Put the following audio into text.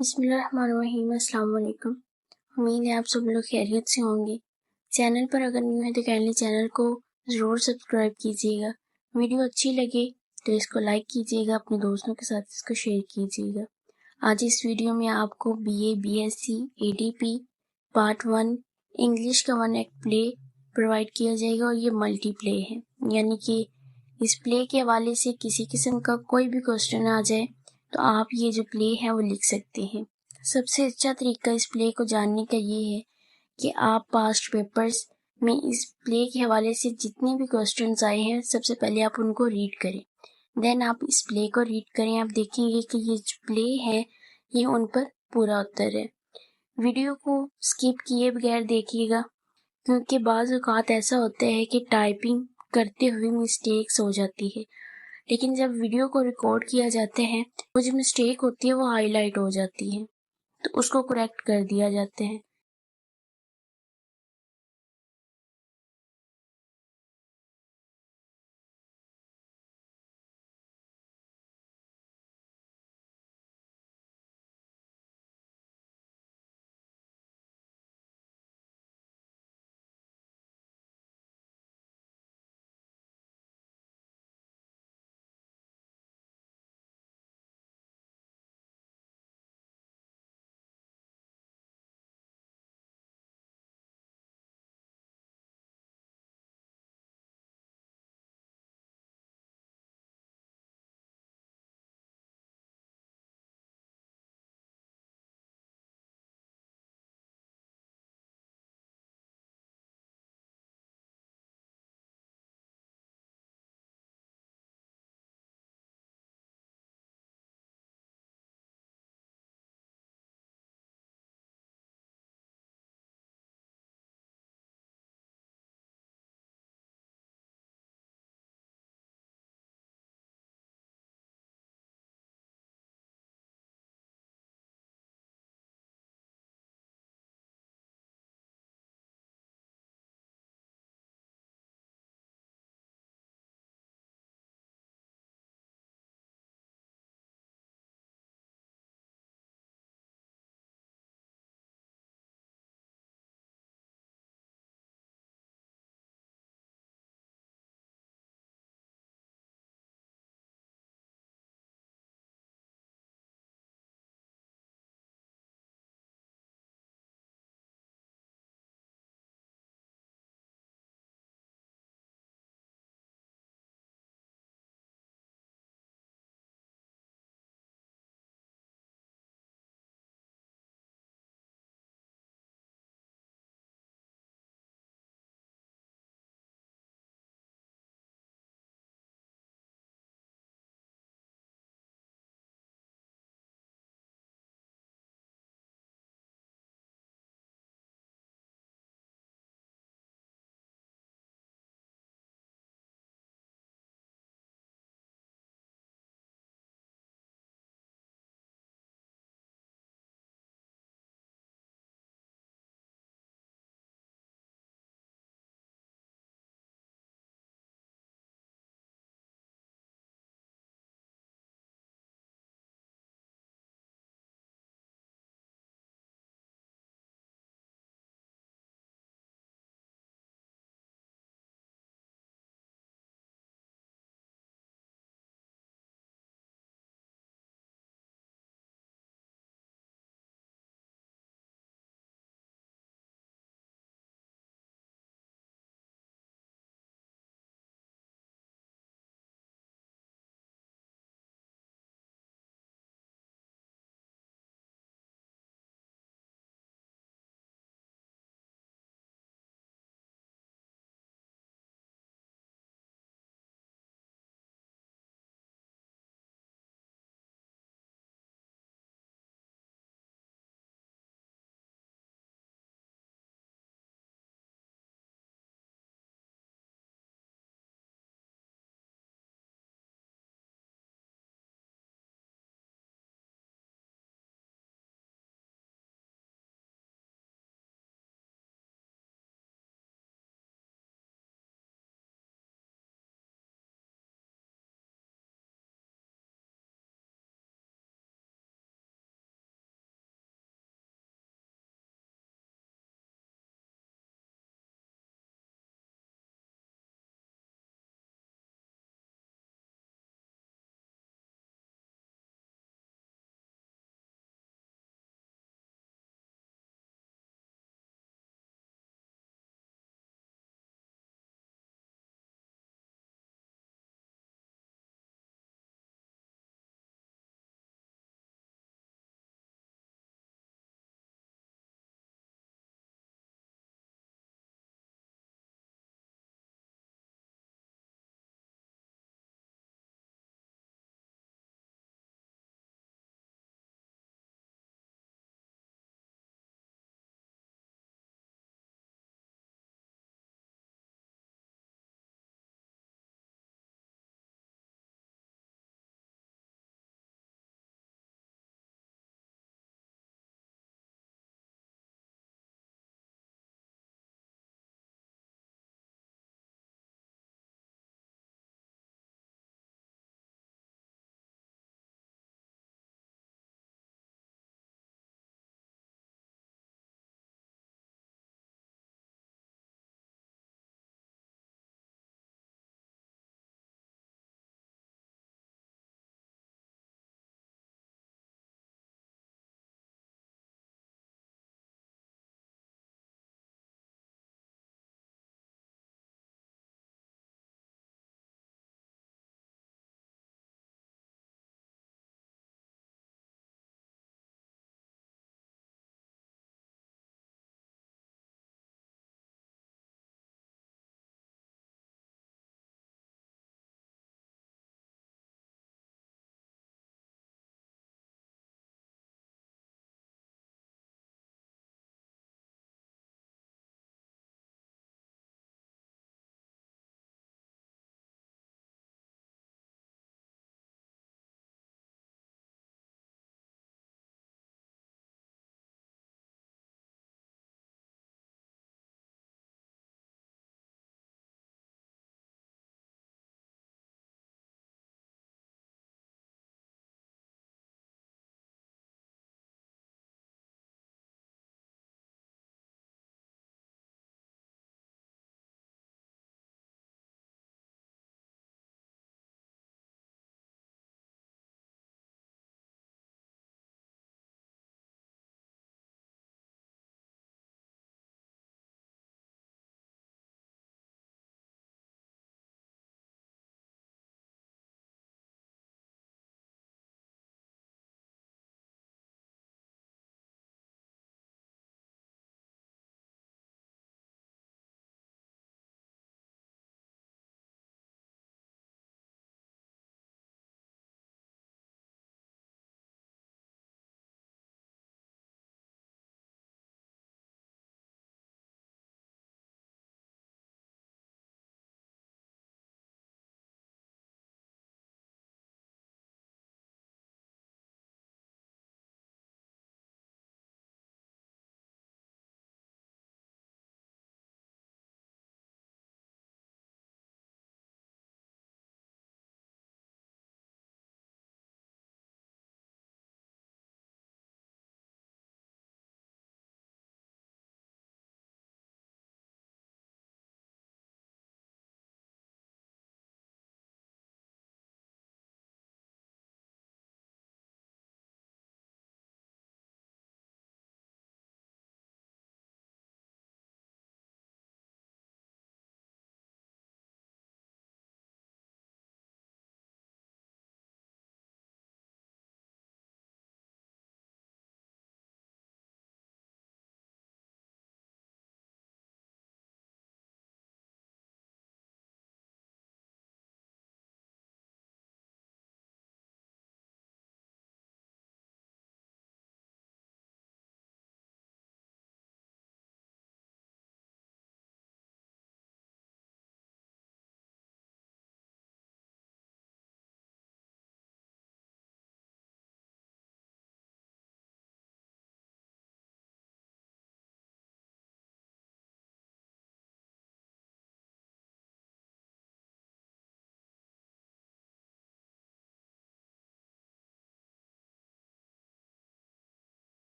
بسم اللہ الرحمن الرحیم۔ السلام علیکم۔ امید ہے آپ سب لوگ خیریت سے ہوں گے۔ چینل پر اگر نیو ہے تو کائنڈلی چینل کو ضرور سبسکرائب کیجیے گا۔ ویڈیو اچھی لگے تو اس کو لائک کیجیے گا، اپنے دوستوں کے ساتھ اس کو شیئر کیجیے گا۔ آج اس ویڈیو میں آپ کو BA BSc ATP part 1 English کا 1 ایکٹ پلے پرووائڈ کیا جائے گا، اور یہ ملٹی پلے ہے، یعنی کہ اس پلے کے حوالے سے کسی قسم کا کوئی بھی کوسچن آ جائے تو آپ یہ جو پلے ہے وہ لکھ سکتے ہیں۔ سب سے اچھا طریقہ اس پلے کو جاننے کا یہ ہے کہ آپ پاسٹ پیپرز میں اس پلے کے حوالے سے جتنے بھی کوسچنز آئے ہیں سب سے پہلے آپ ان کو ریڈ کریں، دین آپ اس پلے کو ریڈ کریں۔ آپ دیکھیں گے کہ یہ جو پلے ہے یہ ان پر پورا اتر ہے۔ ویڈیو کو سکپ کیے بغیر دیکھیے گا، کیونکہ بعض اوقات ایسا ہوتا ہے کہ ٹائپنگ کرتے ہوئے مسٹیکس ہو جاتی ہے، لیکن جب ویڈیو کو ریکارڈ کیا جاتا ہے وہ جو مسٹیک ہوتی ہے وہ ہائی لائٹ ہو جاتی ہے، تو اس کو کریکٹ کر دیا جاتا ہے۔